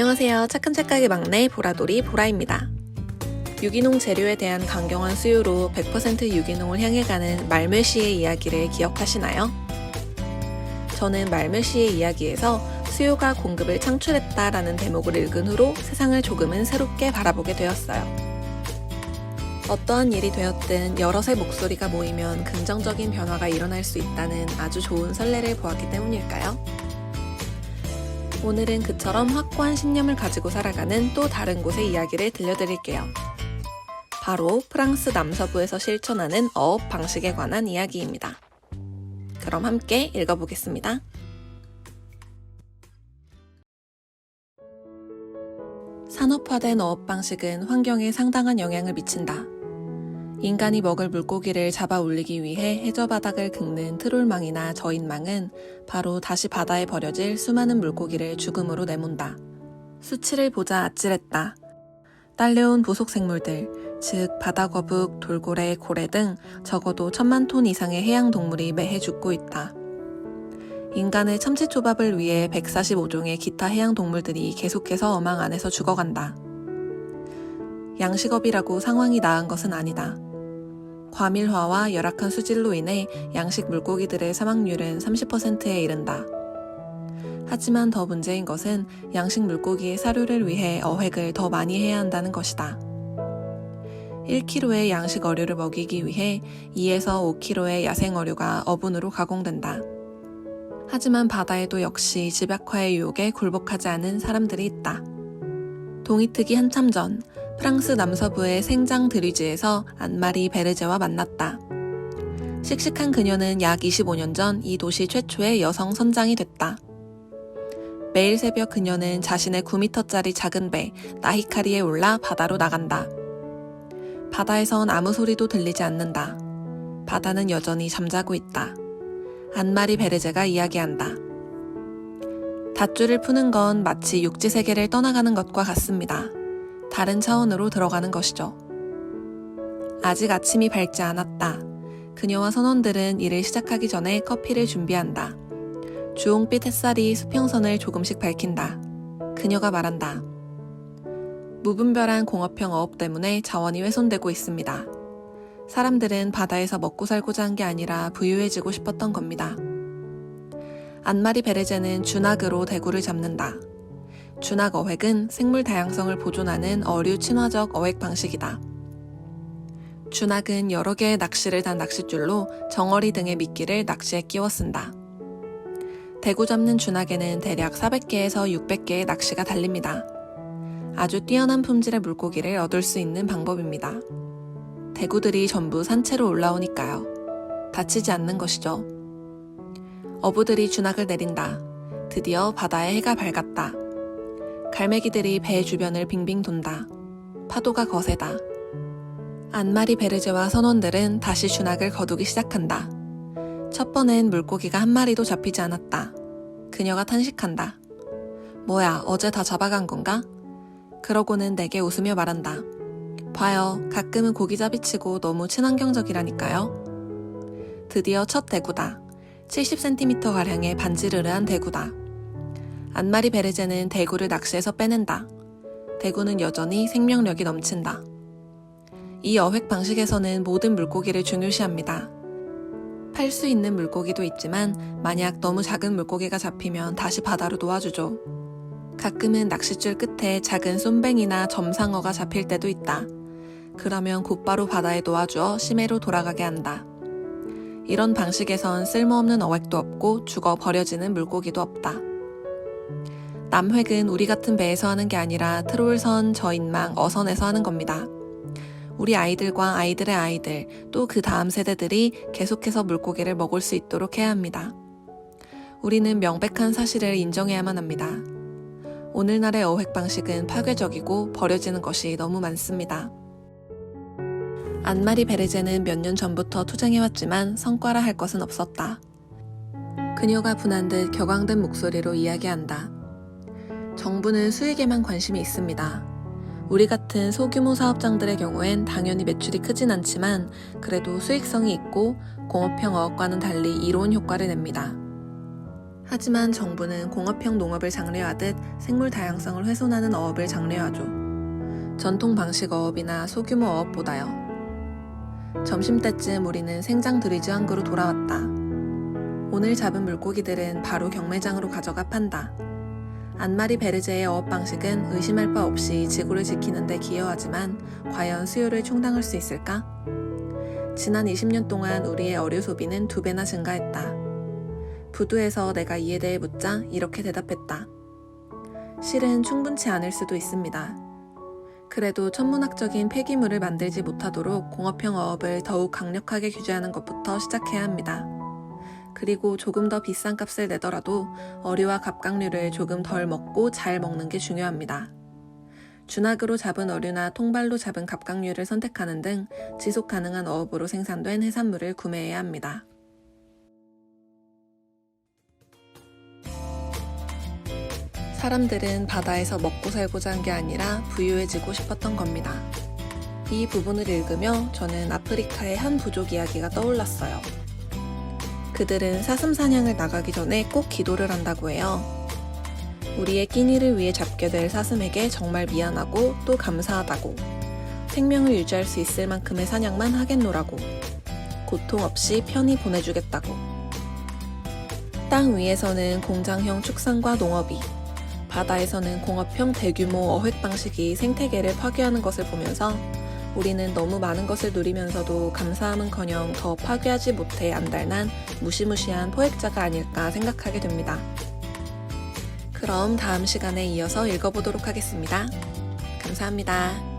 안녕하세요. 착한 착각의 막내 보라돌이 보라입니다. 유기농 재료에 대한 강경한 수요로 100% 유기농을 향해 가는 말메시의 이야기를 기억하시나요? 저는 말메시의 이야기에서 수요가 공급을 창출했다라는 대목을 읽은 후로 세상을 조금은 새롭게 바라보게 되었어요. 어떠한 일이 되었든 여럿의 목소리가 모이면 긍정적인 변화가 일어날 수 있다는 아주 좋은 선례를 보았기 때문일까요? 오늘은 그처럼 확고한 신념을 가지고 살아가는 또 다른 곳의 이야기를 들려드릴게요. 바로 프랑스 남서부에서 실천하는 어업 방식에 관한 이야기입니다. 그럼 함께 읽어보겠습니다. 산업화된 어업 방식은 환경에 상당한 영향을 미친다. 인간이 먹을 물고기를 잡아 올리기 위해 해저 바닥을 긁는 트롤망이나 저인망은 바로 다시 바다에 버려질 수많은 물고기를 죽음으로 내몬다. 수치를 보자 아찔했다. 딸려온 부속 생물들, 즉 바다거북, 돌고래, 고래 등 적어도 1000만 톤 이상의 해양 동물이 매해 죽고 있다. 인간의 참치초밥을 위해 145종의 기타 해양 동물들이 계속해서 어망 안에서 죽어간다. 양식업이라고 상황이 나은 것은 아니다. 과밀화와 열악한 수질로 인해 양식 물고기들의 사망률은 30%에 이른다. 하지만 더 문제인 것은 양식 물고기의 사료를 위해 어획을 더 많이 해야 한다는 것이다. 1kg의 양식 어류를 먹이기 위해 2에서 5kg의 야생 어류가 어분으로 가공된다. 하지만 바다에도 역시 집약화의 유혹에 굴복하지 않은 사람들이 있다. 동이특이 한참 전 프랑스 남서부의 생장 드리지에서 안마리 베르제와 만났다. 씩씩한 그녀는 약 25년 전 이 도시 최초의 여성 선장이 됐다. 매일 새벽 그녀는 자신의 9m짜리 작은 배 나히카리에 올라 바다로 나간다. 바다에선 아무 소리도 들리지 않는다. 바다는 여전히 잠자고 있다. 안마리 베르제가 이야기한다. 닷줄을 푸는 건 마치 육지 세계를 떠나가는 것과 같습니다. 다른 차원으로 들어가는 것이죠. 아직 아침이 밝지 않았다. 그녀와 선원들은 일을 시작하기 전에 커피를 준비한다. 주홍빛 햇살이 수평선을 조금씩 밝힌다. 그녀가 말한다. 무분별한 공업형 어업 때문에 자원이 훼손되고 있습니다. 사람들은 바다에서 먹고 살고자 한 게 아니라 부유해지고 싶었던 겁니다. 안마리 베르제는 준악으로 대구를 잡는다. 준악 어획은 생물 다양성을 보존하는 어류 친화적 어획 방식이다. 준악은 여러 개의 낚시를 단 낚싯줄로 정어리 등의 미끼를 낚시에 끼워 쓴다. 대구 잡는 준악에는 대략 400개에서 600개의 낚시가 달립니다. 아주 뛰어난 품질의 물고기를 얻을 수 있는 방법입니다. 대구들이 전부 산채로 올라오니까요. 다치지 않는 것이죠. 어부들이 준악을 내린다. 드디어 바다에 해가 밝았다. 갈매기들이 배 주변을 빙빙 돈다. 파도가 거세다. 안마리 베르제와 선원들은 다시 준악을 거두기 시작한다. 첫 번엔 물고기가 한 마리도 잡히지 않았다. 그녀가 탄식한다. 뭐야, 어제 다 잡아간 건가? 그러고는 내게 웃으며 말한다. 봐요, 가끔은 고기잡이치고 너무 친환경적이라니까요. 드디어 첫 대구다. 70cm가량의 반지르르한 대구다. 안마리 베르제는 대구를 낚시해서 빼낸다. 대구는 여전히 생명력이 넘친다. 이 어획 방식에서는 모든 물고기를 중요시합니다. 팔 수 있는 물고기도 있지만 만약 너무 작은 물고기가 잡히면 다시 바다로 놓아주죠. 가끔은 낚싯줄 끝에 작은 쏨뱅이나 점상어가 잡힐 때도 있다. 그러면 곧바로 바다에 놓아주어 심해로 돌아가게 한다. 이런 방식에선 쓸모없는 어획도 없고 죽어 버려지는 물고기도 없다. 남획은 우리 같은 배에서 하는 게 아니라 트롤선, 저인망, 어선에서 하는 겁니다. 우리 아이들과 아이들의 아이들, 또 그 다음 세대들이 계속해서 물고기를 먹을 수 있도록 해야 합니다. 우리는 명백한 사실을 인정해야만 합니다. 오늘날의 어획 방식은 파괴적이고 버려지는 것이 너무 많습니다. 안마리 베르제는 몇 년 전부터 투쟁해왔지만 성과라 할 것은 없었다. 그녀가 분한 듯 격앙된 목소리로 이야기한다. 정부는 수익에만 관심이 있습니다. 우리 같은 소규모 사업장들의 경우엔 당연히 매출이 크진 않지만 그래도 수익성이 있고 공업형 어업과는 달리 이로운 효과를 냅니다. 하지만 정부는 공업형 농업을 장려하듯 생물 다양성을 훼손하는 어업을 장려하죠. 전통 방식 어업이나 소규모 어업보다요. 점심때쯤 우리는 생장 드리즈 항구로 돌아왔다. 오늘 잡은 물고기들은 바로 경매장으로 가져가 판다. 안마리 베르제의 어업 방식은 의심할 바 없이 지구를 지키는 데 기여하지만 과연 수요를 충당할 수 있을까? 지난 20년 동안 우리의 어류 소비는 2배나 증가했다. 부두에서 내가 이에 대해 묻자 이렇게 대답했다. 실은 충분치 않을 수도 있습니다. 그래도 천문학적인 폐기물을 만들지 못하도록 공업형 어업을 더욱 강력하게 규제하는 것부터 시작해야 합니다. 그리고 조금 더 비싼 값을 내더라도 어류와 갑각류를 조금 덜 먹고 잘 먹는 게 중요합니다. 준학으로 잡은 어류나 통발로 잡은 갑각류를 선택하는 등 지속 가능한 어업으로 생산된 해산물을 구매해야 합니다. 사람들은 바다에서 먹고 살고자 한 게 아니라 부유해지고 싶었던 겁니다. 이 부분을 읽으며 저는 아프리카의 한 부족 이야기가 떠올랐어요. 그들은 사슴 사냥을 나가기 전에 꼭 기도를 한다고 해요. 우리의 끼니를 위해 잡게 될 사슴에게 정말 미안하고 또 감사하다고, 생명을 유지할 수 있을 만큼의 사냥만 하겠노라고, 고통 없이 편히 보내주겠다고. 땅 위에서는 공장형 축산과 농업이, 바다에서는 공업형 대규모 어획 방식이 생태계를 파괴하는 것을 보면서 우리는 너무 많은 것을 누리면서도 감사함은커녕 더 파괴하지 못해 안달난 무시무시한 포획자가 아닐까 생각하게 됩니다. 그럼 다음 시간에 이어서 읽어보도록 하겠습니다. 감사합니다.